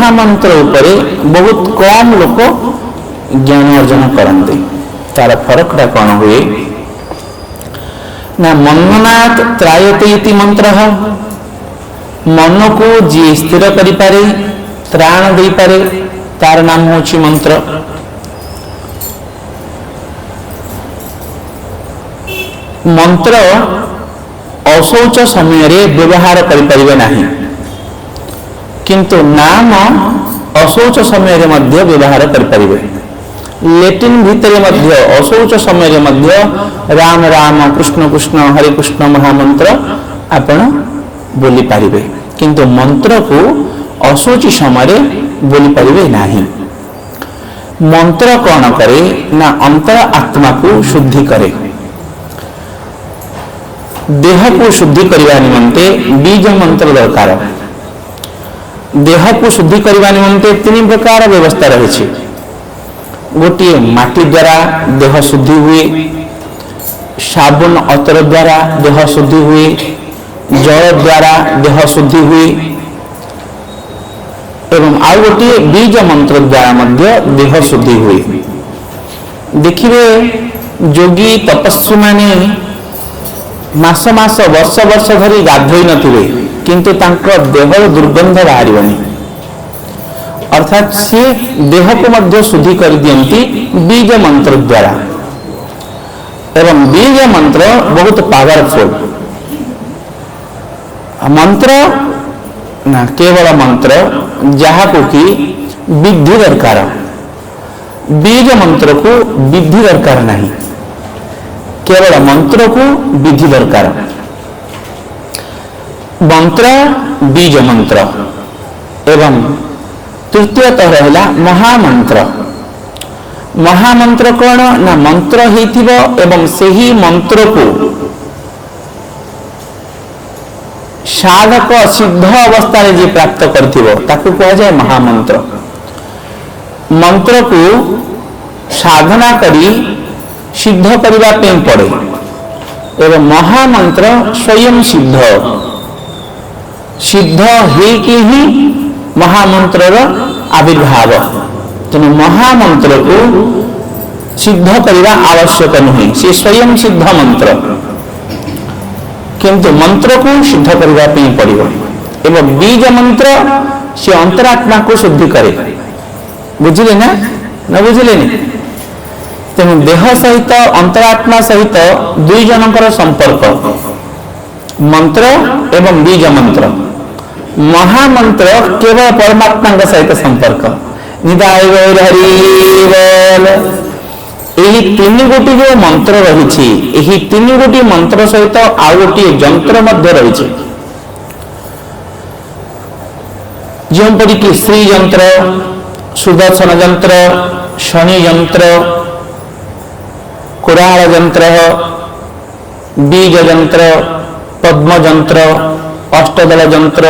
महामंत्र उपरे बहुत कम लोक ज्ञान अर्जन करते। तार फरकटा कौन हुए ना मननाथ त्रायते इति मंत्र मन को जी स्थिर करि पारे त्राण दे पारे तार नाम होछि मंत्र। मंत्र अशौच समय रे व्यवहार करि परिबे नाही किंतु नाम अशौच समय रे मध्य व्यवहार करि परिबे। लेटिन भितर मध्य अशौच समय रे मध्य राम राम कृष्ण कृष्ण हरे कृष्ण महामंत्र आपण बोली पारिबे किंतु मंत्र को अशौच समय रे बोली पारिबे नाही। मंत्र कौन करे ना अंतर आत्मा को शुद्धि करे। देह को शुद्धि करने निमंते बीज मंत्र दरकार। देह को शुद्धि करने निमंते तीन प्रकार व्यवस्था रही। गोटे माटी द्वारा देह शुद्धि हुए, साबुन अतर द्वारा देह शुद्धि हुए, जल द्वारा देह शुद्धि हुए एवं आउ गोटे बीज मंत्र द्वारा मध्य देह शुद्धि हुए। देखिए योगी तपस्वी माने मास मास वर्ष वर्ष धरी गाधोई नथिबे किंतु तांको देहर दुर्गंध बाहरिबनी। अर्थात से देह को मध्य शुद्धि कर दियंती बीज मंत्र द्वारा एवं बीज मंत्र बहुत पावरफुल मंत्र ना केवल मंत्र जहा को कि विधि दरकार। बीज मंत्र को विधि दरकार नहीं केवल मंत्र को विधि दरकार। मंत्र बीज मंत्र एवं तृतीयतः रहला महामंत्र। महामंत्र कौन ना मंत्र हेतिबो एवं सही मंत्र को साधक सिद्ध अवस्था रे जे प्राप्त करथिबो ताकू कहा जाए महामंत्र। मंत्र को साधना करी सिद्ध करबा पे पड़े एवं महामंत्र स्वयं सिद्ध सिद्ध हे कि ही महामंत्र आविर्भाव। तेणु महामंत्र को सिद्ध करबा आवश्यक नहीं से स्वयं सिद्ध मंत्र किंतु मंत्र को सिद्ध करबा पे पड़िबो एवं बीज मंत्र से अंतरात्मा को शुद्धि करे। बुझिले ना न बुझिले नहीं तेणु देह सहित अंतरात्मा सहित दुई जनकर संपर्क मंत्र एवं बीज मंत्र। महामंत्र केवल परमात्मा सहित संपर्क। निदाय हरिबोल यही तीन गोटी जो मंत्र रही तीन गोटी मंत्र सहित आउ गोटी जंत्र मध्य रही जोपरिक श्री यंत्र सुदर्शन यंत्र शनि यंत्र कुराल यंत्र बीज यंत्र पद्म यंत्र अष्टदल यंत्र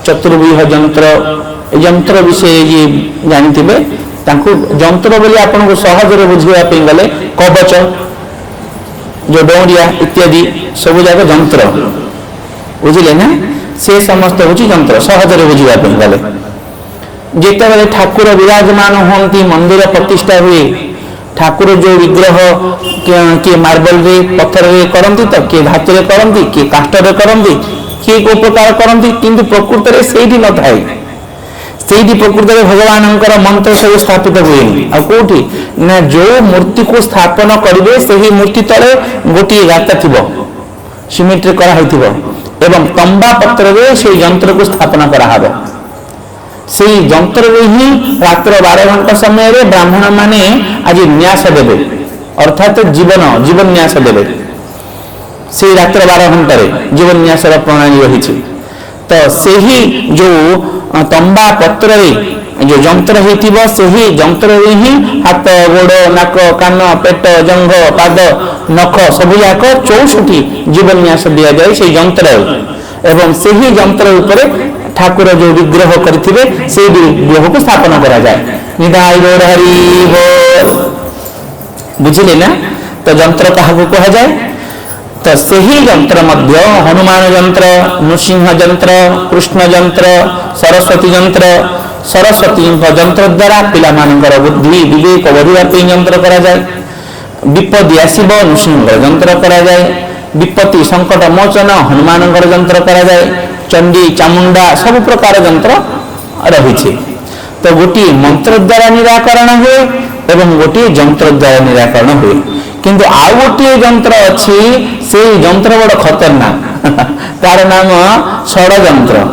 चतुर्व्यूह यंत्र यंत्र विषय ये जानते यंत्र बोली आपन को सहज बुझापी गले कवच जो डौरिया इत्यादि सब जाक यंत्र बुझिले ना से समस्त हूँ यंत्र सहज बुझापी गले जिते ठाकुर विराजमान होती मंदिर प्रतिष्ठा हुए ठाकुर जो विग्रह किए मार्बल रे पत्थर रे करती तो किए धातु रे करती किए काष्ठ रे करती किए को प्रकार करती किंतु प्रकृत रे सेठी न थाए सेठी प्रकृत रे भगवान मंत्र सब स्थापित हुए आ कोठी ना जो मूर्ति को स्थापन करिवे सेही मूर्ति तले गोटी गाता थिबो सिमेंट रे करा होइथिबो एवं तंबा पत्र रे से यंत्र को स्थापना करा हबो। से यंत्र ही रात्र 12 घंटा समय रे ब्राह्मण माने आज न्यास देवे अर्थात जीवन न्यास देवे से रात्र 12 घंटा रे जीवन न्यास प्रणाली रही। तो से ही जो तंबा पत्र रे जो यंत्र होइथिबो से ही यंत्र रे ही हाथ गोड़ नाक कान पेट जंघ पाद नख सब जाक 64 जीवन न्यास दिया जाए से यंत्र एवं से ही यंत्र उपरे ठाकुर जो विग्रह करथिबे से विग्रह को स्थापना करा जाए। निदाय गौर हरि बोल बुझिले ना। तो यंत्र काहाको कहा जाए तो से ही यंत्र मध्य हनुमान यंत्र नृसिंह यंत्र कृष्ण यंत्र सरस्वती यंत्र सरस्वती यंत्र द्वारा पिलामानंकर बुद्धि विवेक बढ़ाई यंत्र करा जाए, विपत्ति आसब नृसिंह यंत्र करा जाए, विपत्ति संकट मोचन हनुमान यंत्र करा जाए, चंडी चामुंडा सब प्रकार यंत्र रही। तो गोटे मंत्र द्वारा निराकरण हुए एवं गोटे यंत्र द्वारा निराकरण हुए, किंतु आउ गोटे यंत्र अच्छी से यंत्र बड़ खतरनाक तार नाम षड़यंत्र।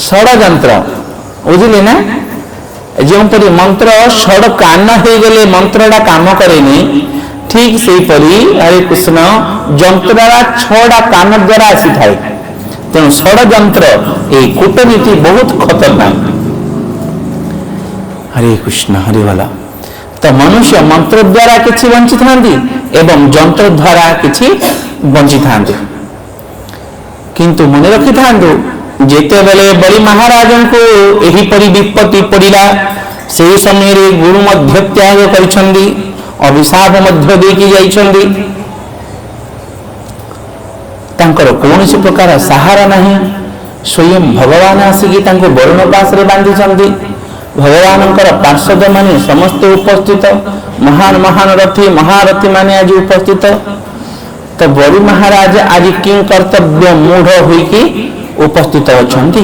षड़यंत्र बुझिले ना, जोपरी मंत्र षड़ कान हो गले मंत्रटा काम करेनि, ठीक से परी हरे कृष्ण यंत्ररा छड़ा कान द्वारा आसी थाए। तेणु षड़यंत्र ये कूटनीति बहुत खतरनाक। हरे कृष्ण हरे वाला। तो मनुष्य मंत्र द्वारा किसी बंची था एवं यंत्र द्वारा किसी बंची था, किंतु मन रखी था जेते बेले बलि महाराज को एहीपरि विपत्ति पड़ा से समय रे गुरु मध्य त्याग करिसेंदी, अभिशाप मध्य देकी जाइछंदी, तांकर कौन सी प्रकार सहारा नहीं। स्वयं भगवान आसिकी तांको वरुण पास रे बांधिछंदी। भगवानंकर पार्षद माने समस्त उपस्थित, महान महान रथी महारथी माने आज उपस्थित। तो बलि महाराज आज किं कर्तव्य मूढ़ होइकी उपस्थित अछंती।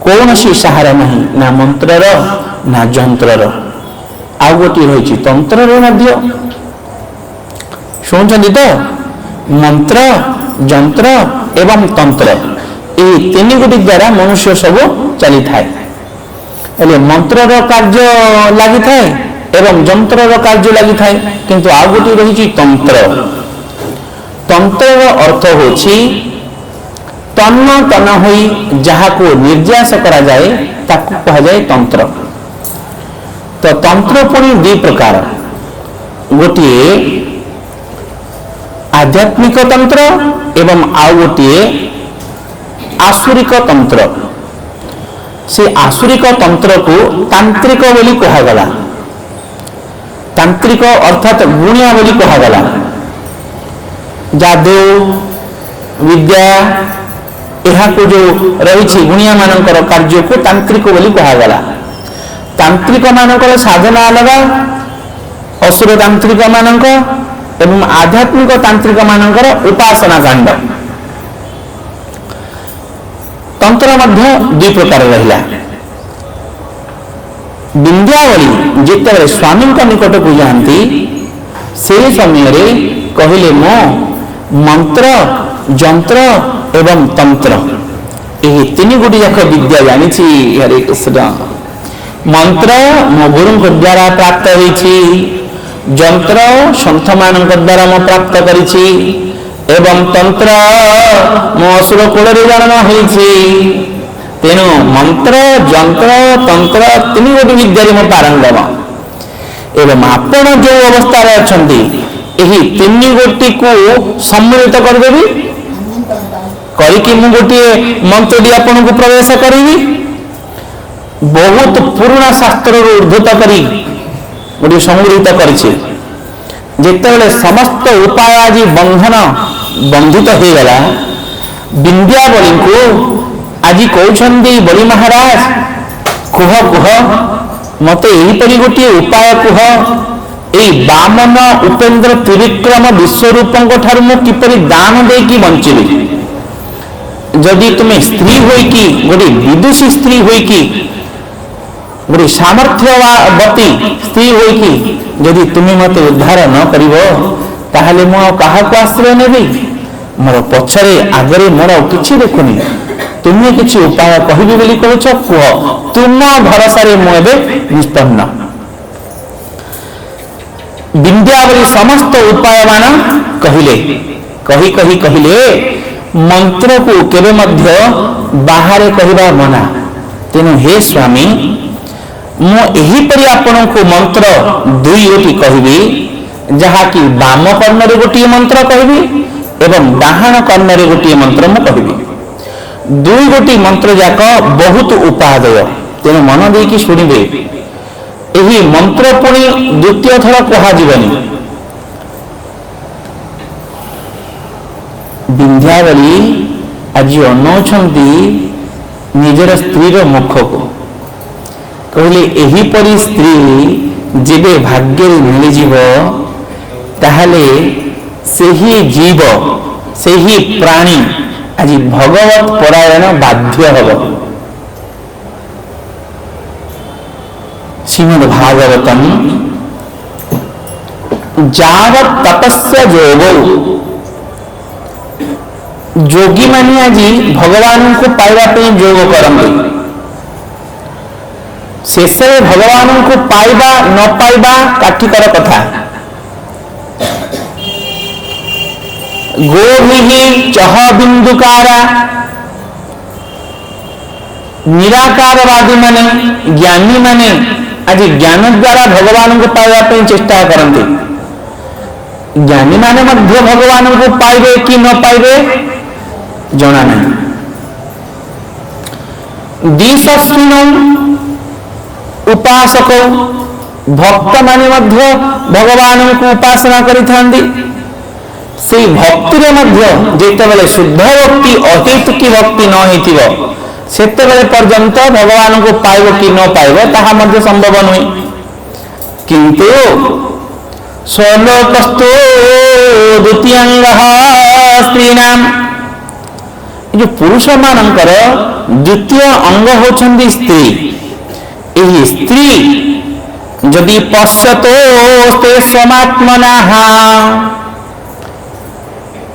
कौन सी सहारा नहीं, ना मंत्रर ना यंत्रर। आउ गोटी रही तंत्रर मध्य शुणुचंदी तो मंत्र यंत्र एवं तंत्र ये तीन गोटी द्वारा मनुष्य सब चली थाए। मंत्रर कार्य लगी थाए एवं यंत्रर कार्य लगी थाए, किंतु आउ गोटी रही तंत्र। तंत्रर अर्थ होछि तन्न तन होई जहाको निर्यास करा जाए ताकू कहा जाए तंत्र। तो तंत्र पुणी दुई प्रकार, गोटे आध्यात्मिक तंत्र एवं आउ गोटे आसुरिक तंत्र। से आसुरिक तंत्र को तांत्रिक बोली कहागला। तांत्रिक अर्थात गुणिया बोली कहागला। जादू विद्या यहाँ को जो रही गुणिया मानकर कार्य को तांत्रिक बोली कहागला। तांत्रिक मानकर साधना अलगा, असुर तांत्रिक मानक एवं आध्यात्मिक तांत्रिक मानकर उपासना कांड। तंत्र मध्य दुई प्रकार रहिला। विंध्यावली जिते स्वामी निकट को जाती से समय रे कहले मो मंत्र यंत्र एवं तंत्र ये तीन गोटी जाक विद्या जानी। हरे कृष्ण। मंत्र मो गुरु द्वारा प्राप्त होइछि, यंत्र सन्थ मान द्वारा मो प्राप्त करिछि एवं तंत्र मो असुर कूल जन्म होइछि। तेणु मंत्र यंत्र तंत्र तीन गोटी विद्या मो पारंगम। एवं आपण जो अवस्था अच्छा यही तीन गोटी को सम्मिलित करदेवी करके मु गोटे मंत्र आपन को प्रवेश करी। बहुत पुराना शास्त्र उद्धृत करी गोटे संग्रहित करिछि। जेतेबेले समस्त उपाय आज बंधन बंधित हो गला, विंध्यावली को आज कहते बलि महाराज कुह कुह मते यहीपरि गोटे उपाय कुह, यही बामन उपेन्द्र त्रिविक्रम विश्वरूप किपरि दान देकी बंचिबी। जदि तुम्हें स्त्री होइकी गोटे विदुषी स्त्री होइकी गोटे सामर्थ्यवती स्त्री होइकी जदि तुम्हें मत उद्धार न करिवो ताहले मु कहा को आश्रय नेबी। मोर पछरे आगरे मोर किछि देखुनी, तुम्हें किछि उपाय कहबी बोली कहछ कुह, तुम भरोसा रे मु एबे निष्पन्न। विंध्यावली समस्त उपाय मान कहिले कही कही कहले मंत्र को केवे मध्य बाहर कहवा मना। तेणु हे स्वामी मु एहीपरि आपण को मंत्र दुई गोटी कहबी, जहाँकि बाम कर्ण रे गोटे मंत्र कहबी एवं डाहाण कर्ण रे गोटे मंत्र मु कहबी। दुई गोटी मंत्र जाक बहुत उपादेय। तेणु मन देकी शुणिबे। यही मंत्र पुणी द्वितीय थर कहाजीवनी। विंध्यावली आज अनौछंती निजर स्त्री मुख को कहले एहीपरी स्त्री जेबे भाग्य मिलଯିव ताहले सेही जीव सेही प्राणी आज भगवत परायण बाध्य हब। श्रीमद् भागवतम जावत तपस्या जोगो जोगी माने आज भगवान को पाइबा पे जोग करते शेष में भगवान को पाइबा न पाइबा काठिकर कथा। गोभिः चह बिंदुकारा निराकारवादी माने ज्ञानी माने आज ज्ञान द्वारा भगवान को पाइबा पे चेष्टा करते। ज्ञानी माने मध्य भगवान को पाइबे कि न पाइबे जना नहीं। दिशस्विन उपासक भक्त माने मध्य भगवान को उपासना करिथांदी। से भक्ति रे मध्य जेते बेले शुद्ध भक्ति अहेतुकी भक्ति न हेतिबो सेते बेले पर्यंत भगवान को पाइबो कि न पाइबो ताहा मध्य संभव नहुई। किंतु स्वलोकस्तु द्वितीयांगः स्त्रीणाम जो पुरुष मानकर द्वितीय अंग होछंदी स्त्री। एही स्त्री जदि पश्यतो ते समात्मना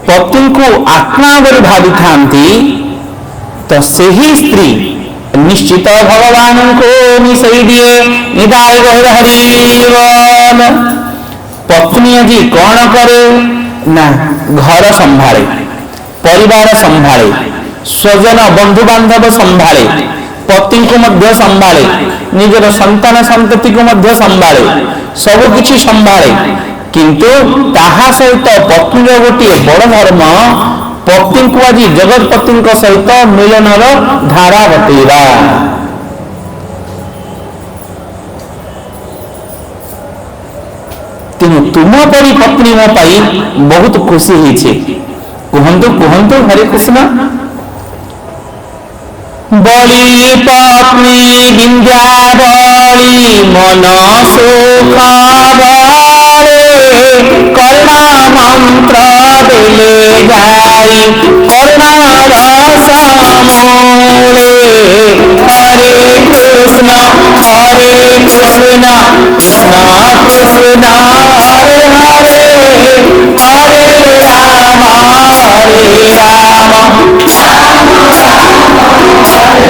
पति को आत्मा बोली भावी थांती तो सही स्त्री निश्चित भगवान को मिसई दिए निदाय हरिवल। पत्नी जी कौन करे ना घर संभाले परिवार संभाले स्वजन बंधु बांधव संभाले पति को मध्य संभाले निजर संतान संतति को मध्य संभाले सब किछि संभाले। किंतु ताहा सहित पत्नी गोटे बड़ धर्म पति को आज जगतपति सहित मिलनर धारा बतेगा। तेणु तुम परी पत्नी मो पाई बहुत खुशी होइछे। कुहंतु कुहंतु हरे कृष्ण। बलि पत्नी विंध्यावली मन सुख बारे करुणा मंत्र देले जाई करुणा रस मूले। हरे कृष्ण कृष्ण कृष्ण हरे हरे हरे राम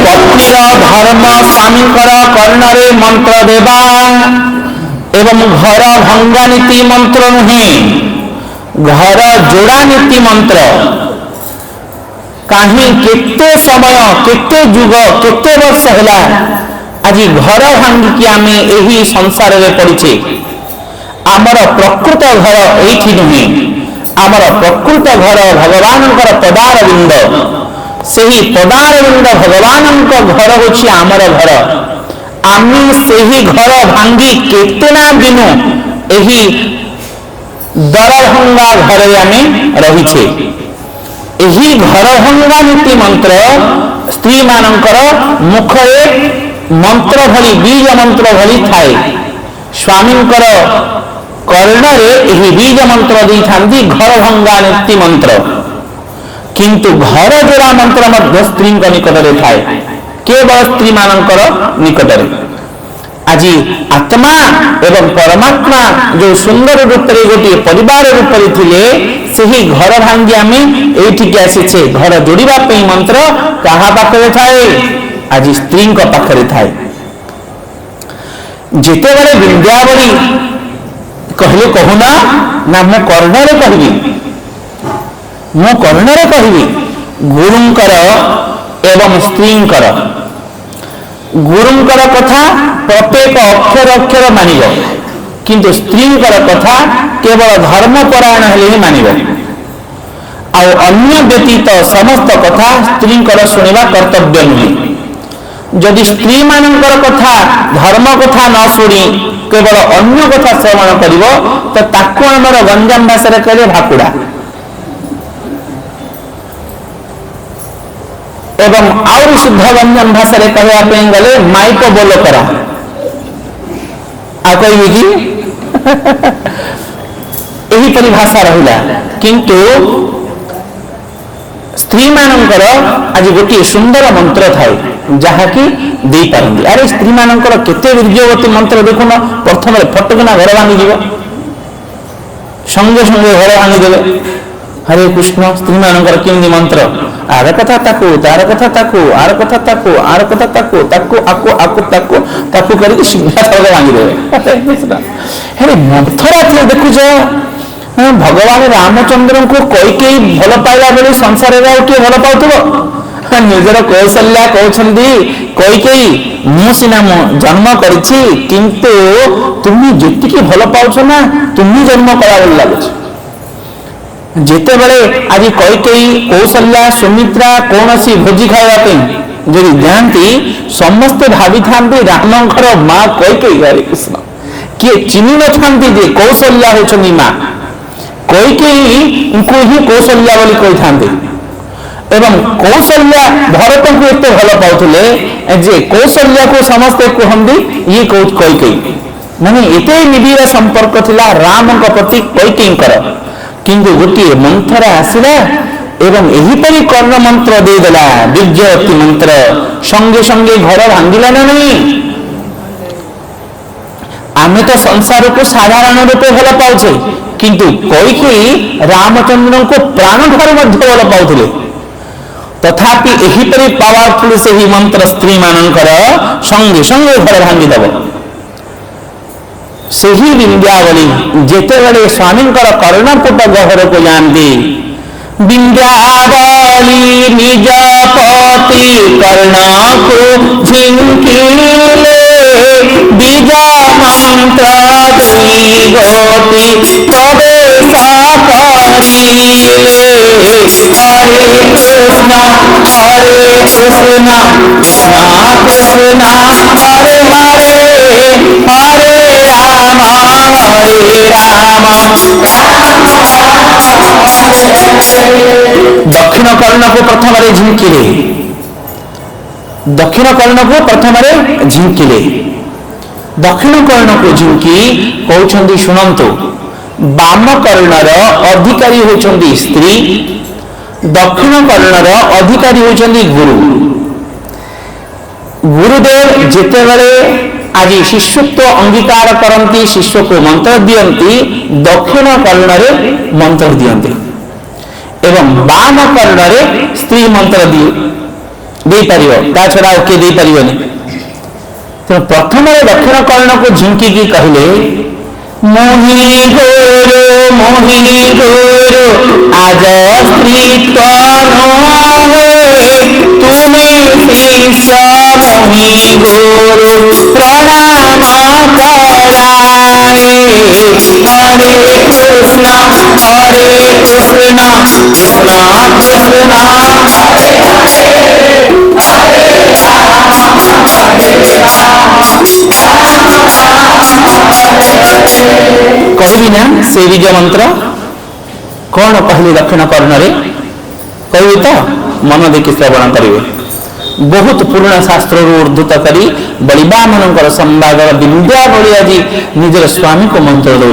पत्नीर धर्म स्वामीकर कर्णरे मंत्र देवा एवं घर भंगा नीति मंत्र नुहे घर जोड़ा नीति मंत्र। कहीं केते समय केते जुग केते वर्ष है आज घर भांगिकी आम यही संसार में पड़े। आमर प्रकृत घर एठी नुहे आमर प्रकृत घर भगवान पदारविंद सही पदारविंद भगवान घर होछि आमर घर। आमी सही घर भांगी केतना दिन एही दरभंगा घरे आमे रहिछे। एही घर भंगा नीति मंत्र स्त्री मानकर मुखरे मंत्र भली बीज मंत्र भली थाए। स्वामींकर कर्णरे एही बीज मंत्र दी थांती घर भंगा नीति मंत्र। किंतु घर जोड़ा मंत्र मध्य स्त्री निकट में थाए केवल स्त्री मानकर निकट में। आज आत्मा एवं परमात्मा जो सुंदर रूप से गोटे परिवार रूप से घर भांगी आम ये आसी घर जोड़ा मंत्र कहा पाखे थाए आज स्त्री पाखे थाए। जिते बड़े विंध्यावली कहले कहूना ना मु कर्णरे कहबी मु कर्णरे कहबी गुरुंकर एवं स्त्रींकर गुरुंकर कथा प्रत्येक अक्षर अक्षर मानिब किंतु स्त्रींकर कथा केवल धर्मपरायण हेले ही मानिब। आउ अन्य व्यतीत समस्त कथा स्त्रींकर सुनिबा कर्तव्य नुहे। जदि स्त्री मानकर कथा धर्म कथा न शुणी केवल अन्य कथा श्रवण करिवो तो ताकू आमर गंजाम भाषा कहले भाकुड़ा। एवं आउरी शुद्ध व्यंजन भाषा रे कहया पे गले माइक बोल करा आ कहबी कि एही परिभाषा रहिला किंतु स्त्री मानकर आज गोटे सुंदर मंत्र थाए जहाँकि दे पारती। अरे स्त्री मानकर केते वीर्यवती मंत्र देखुन प्रथम फटकिना घर भांगी संगे संगे घर भांगीदेवे हरे कृष्ण स्त्री मानकर केमती मंत्र आर कथा ताकू तार कथा ताकू आर कथा ताकू आर कथा ताकू ताकू आकू आकू ताकू ताकू करके सिंहासन भांगीदेवे। हे मथुरा देखुछ भगवान रामचंद्र को कई भल पाइला बेले संसार किए भल पाउथब निजर कौशल्या कहते कई मुना जन्म करिछि किंतु तुम्हें जी भल पाउछ ना तुम्हें जन्म कला बोली लगुच जिते बड़े आज कई कौशल्या सुमित्रा कौन सी भोजी खावाई जदि जाती समस्ते भावी था रामकर माँ कई हरे कृष्ण किए चिन्ह न था कौशल्या होती माँ कई ही कौशल्या बोली कही था एवं कौशल्या भरत को एत भल पाउले जे कौशल्या को समस्ते कहते ये कई माने एत निबिड़ संपर्क थिला राम प्रति कैकेयींकर किंतु गोटे मंथरा आसला एवं एहीपरि कर्ण मंत्र देदेला वीर्यवती मंत्र संगे संगे घर भांगिला ना नहीं। आमे तो संसार को साधारण रूपे भल पाउछे किंतु कई रामचंद्र को प्राण ठार मध्य भल पाउथिले तथापि एहीपरि पावरफुल से ही मंत्र स्त्री मानकर संगे संगे घर भांगीदेव से ही विंध्यावली जेते बड़े स्वामी कर्णपुट गहर को जानती विंध्यावली निज पति कर्ण को झिंकिले बीज मंत्र दुई गोटी प्रवेश करिले हरे कृष्ण कृष्ण कृष्ण हरे हरे हरे राम दक्षिण कर्ण को प्रथम झिंकिले दक्षिण कर्ण को प्रथम झिंकिले दक्षिण कर्ण को झिंकी कहते शुणु बाम कर्णर अधिकारी होती स्त्री दक्षिण कर्णर अधिकारी होती गुरु गुरुदेव जेतेबेले आज शिष्यत्व अंगीकार करती शिष्य को मंत्र दियंती दक्षिण कर्णरे मंत्र दियंती एवं बाम कर्णरे स्त्री मंत्र दे पारिबो ता छडा ओके दे पारिबोनी। तो प्रथम दक्षिण कर्ण को झिंकी की कहले मोहिनी गुरु आज स्त्रीत्व तुम्हें शिष्य मोहि गुरु प्रणाम कराए हरे कृष्ण कृष्ण कृष्ण कहबी ना से बीज मंत्र कौन कहले दक्षिण कर्णरे कहबी तो मन देखि श्रवण करेंगे बहुत पुराना शास्त्र उद्धृत करी बलिबा मनकर संवाद विंध्यावली आज निजर स्वामी को मंत्र दौ